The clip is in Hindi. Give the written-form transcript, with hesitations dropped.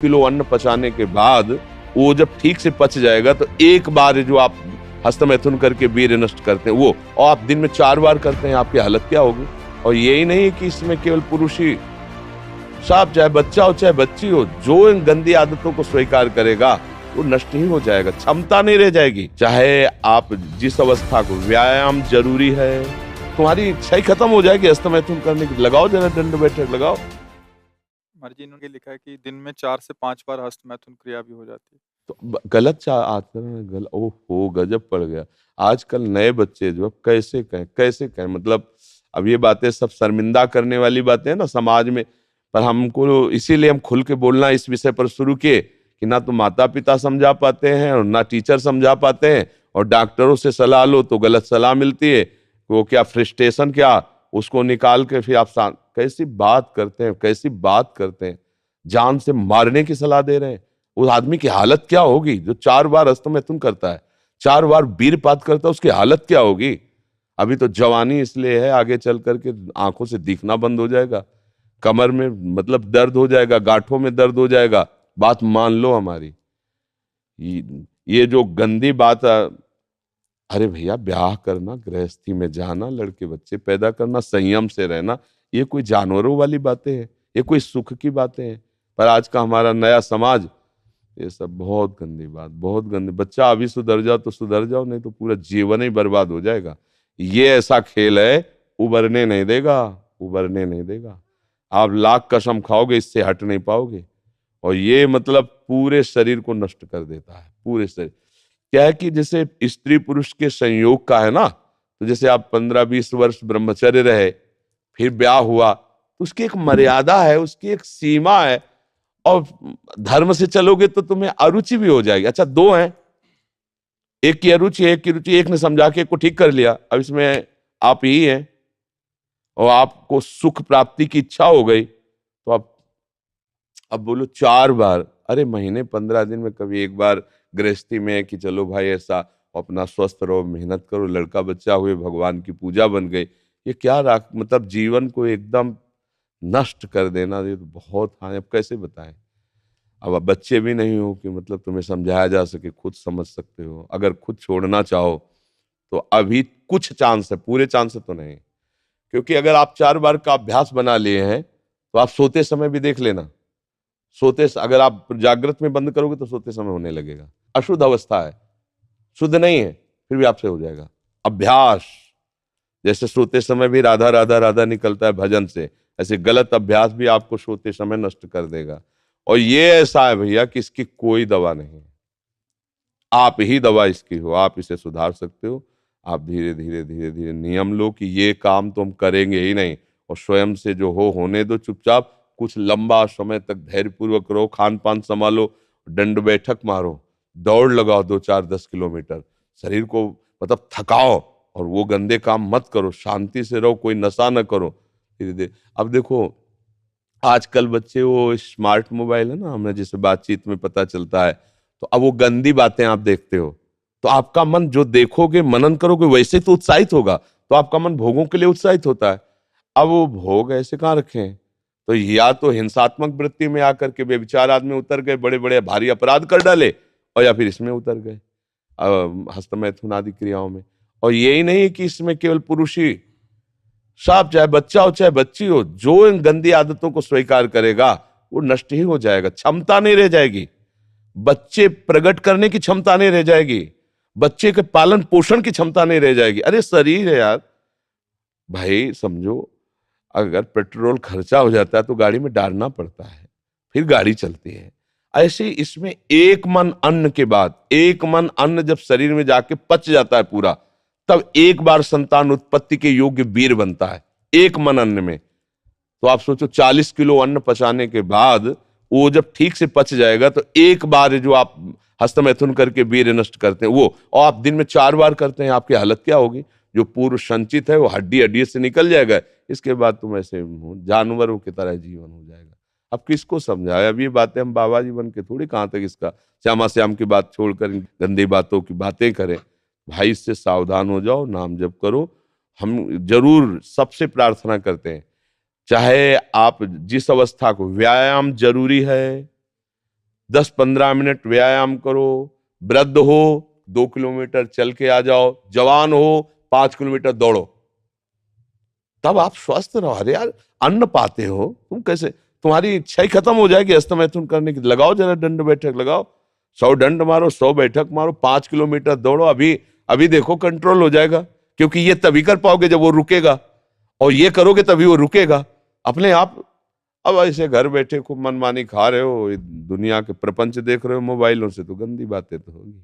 किलो अन्न पचाने के बाद वो जब ठीक से पच जाएगा तो एक बार जो आप हस्तमैथुन करके वीर्य नष्ट करते हैं वो, और आप दिन में 4 बार करते हैं, आपकी हालत क्या होगी। और यही नहीं कि इसमें केवल पुरुष ही, साफ चाहे बच्चा हो चाहे बच्ची हो, जो इन गंदी आदतों को स्वीकार करेगा वो नष्ट ही हो जाएगा, क्षमता नहीं रह जाएगी। चाहे आप जिस अवस्था को, व्यायाम जरूरी है, तुम्हारी इच्छा ही खत्म हो जाएगी हस्तमैथुन करने की। लगाओ जरा दंड बैठक लगाओ। जी इन्होंने लिखा है कि दिन में 4 से 5 बार हस्तमैथुन क्रिया भी हो जाती है। तो गलत आचरण, गलत, ओहो गजब पड़ गया। आजकल नए बच्चे जो, अब कैसे कहें, मतलब अब ये बातें सब शर्मिंदा करने वाली बातें हैं ना समाज में, पर हमको इसीलिए हम खुल के बोलना इस विषय पर शुरू किए कि ना तो माता पिता समझा पाते हैं और ना टीचर समझा पाते हैं, और डॉक्टरों से सलाह लो तो गलत सलाह मिलती है। वो क्या फ्रस्ट्रेशन, क्या उसको निकाल के फिर आप कैसी बात करते हैं, जान से मारने की सलाह दे रहे हैं। उस आदमी की हालत क्या होगी जो 4 बार हस्तमैथुन करता है, 4 बार वीरपात करता है, उसकी हालत क्या होगी। अभी तो जवानी इसलिए है, आगे चल करके आंखों से दिखना बंद हो जाएगा, कमर में मतलब दर्द हो जाएगा, गांठों में दर्द हो जाएगा। बात मान लो हमारी, ये जो गंदी बात अरे भैया, ब्याह करना, गृहस्थी में जाना, लड़के बच्चे पैदा करना, संयम से रहना, ये कोई जानवरों वाली बातें हैं, ये कोई सुख की बातें हैं। पर आज का हमारा नया समाज, ये सब बहुत गंदी बात, बहुत गंदी। बच्चा अभी सुधर जाओ तो सुधर जाओ, नहीं तो पूरा जीवन ही बर्बाद हो जाएगा। ये ऐसा खेल है, उबरने नहीं देगा, उबरने नहीं देगा। आप लाख कसम खाओगे, इससे हट नहीं पाओगे। और ये मतलब पूरे शरीर को नष्ट कर देता है, पूरे शरीर। क्या है कि जैसे स्त्री पुरुष के संयोग का है ना, तो जैसे आप 15-20 वर्ष ब्रह्मचर्य रहे, फिर ब्याह हुआ, तो उसकी एक मर्यादा है, उसकी एक सीमा है। और धर्म से चलोगे तो तुम्हें अरुचि भी हो जाएगी। अच्छा, 2 हैं, एक की अरुचि है, एक की रुचि, एक ने समझा के एक को ठीक कर लिया, अब इसमें आप ही हैं, और आपको सुख प्राप्ति की इच्छा हो गई, तो अब बोलो 4 बार। अरे महीने 15 दिन में कभी एक बार गृहस्थी में है कि चलो भाई ऐसा, अपना स्वस्थ रहो, मेहनत करो, लड़का बच्चा हुए, भगवान की पूजा बन गई। ये क्या मतलब जीवन को एकदम नष्ट कर देना, ये तो बहुत। हाँ, अब कैसे बताएं। अब बच्चे भी नहीं हो कि मतलब तुम्हें समझाया जा सके, खुद समझ सकते हो। अगर खुद छोड़ना चाहो तो अभी कुछ चांस है, पूरे चांस तो नहीं। क्योंकि अगर आप 4 बार का अभ्यास बना लिए हैं तो आप सोते समय भी देख लेना, अगर आप जागृत में बंद करोगे तो सोते समय होने लगेगा। अशुद्ध अवस्था है, शुद्ध नहीं है, फिर भी आपसे हो जाएगा। अभ्यास, जैसे सोते समय भी राधा राधा राधा निकलता है भजन से, ऐसे गलत अभ्यास भी आपको सोते समय नष्ट कर देगा। और ये ऐसा है भैया कि इसकी कोई दवा नहीं है, आप ही दवा इसकी हो, आप इसे सुधार सकते हो। आप धीरे धीरे धीरे धीरे नियम लो कि ये काम तो हम करेंगे ही नहीं, और स्वयं से जो हो होने दो चुपचाप। कुछ लंबा समय तक धैर्यपूर्वक रहो, खान पान संभालो, दंड बैठक मारो, दौड़ लगाओ 2-4-10 किलोमीटर, शरीर को मतलब थकाओ, और वो गंदे काम मत करो, शांति से रहो, कोई नशा न करो। धीरे धीरे अब देखो, आजकल बच्चे वो स्मार्ट मोबाइल है ना, हमें जैसे बातचीत में पता चलता है, तो अब वो गंदी बातें आप देखते हो, तो आपका मन जो देखोगे, मनन करोगे, वैसे तो उत्साहित होगा, तो आपका मन भोगों के लिए उत्साहित होता है। अब वो भोग ऐसे कहाँ रखे हैं, तो या तो हिंसात्मक वृत्ति में आकर के बेविचार आदमी उतर गए, बड़े बड़े भारी अपराध कर डाले, और या फिर इसमें उतर गए, हस्तमैथुन आदि क्रियाओं में। और यही नहीं कि इसमें केवल पुरुष ही, साफ चाहे बच्चा हो चाहे बच्ची हो, जो इन गंदी आदतों को स्वीकार करेगा वो नष्ट ही हो जाएगा, क्षमता नहीं रह जाएगी। बच्चे प्रकट करने की क्षमता नहीं रह जाएगी, बच्चे के पालन पोषण की क्षमता नहीं रह जाएगी। अरे शरीर है यार भाई, समझो, अगर पेट्रोल खर्चा हो जाता है तो गाड़ी में डालना पड़ता है, फिर गाड़ी चलती है। ऐसे ही इसमें एक मन अन्न के बाद, एक मन अन्न जब शरीर में जाके पच जाता है पूरा, तब एक बार संतान उत्पत्ति के योग्य वीर बनता है, एक मन अन्न में। तो आप सोचो 40 किलो अन्न पचाने के बाद वो जब ठीक से पच जाएगा तो एक बार जो आप हस्तमैथुन करके वीर्य नष्ट करते हैं वो, और आप दिन में 4 बार करते हैं, आपकी हालत क्या होगी। जो पूर्व संचित है वो हड्डी हड्डी से निकल जाएगा, इसके बाद तुम ऐसे जानवरों की तरह जीवन हो जाएगा। अब किसको समझाए, अब ये बातें हम बाबा जी बन के थोड़ी कहाँ तक इसका श्यामा श्याम की बात छोड़कर गंदी बातों की बातें करें। भाई इससे सावधान हो जाओ, नाम जप करो। हम जरूर सबसे प्रार्थना करते हैं, चाहे आप जिस अवस्था को, व्यायाम जरूरी है, 10-15 मिनट व्यायाम करो, वृद्ध हो 2 किलोमीटर चल के आ जाओ, जवान हो 5 किलोमीटर दौड़ो, तब आप स्वस्थ रहो। अरे यार, अन्न पाते हो तुम, कैसे तुम्हारी इच्छा ही खत्म हो जाएगी हस्तमैथुन करने की। लगाओ जरा दंड बैठक, लगाओ, 100 दंड मारो, 100 बैठक मारो, 5 किलोमीटर दौड़ो। अभी अभी देखो कंट्रोल हो जाएगा, क्योंकि ये तभी कर पाओगे जब वो रुकेगा, और ये करोगे तभी वो रुकेगा अपने आप। अब ऐसे घर बैठे खूब मनमानी खा रहे हो, दुनिया के प्रपंच देख रहे हो मोबाइलों से, तो गंदी बातें तो होगी।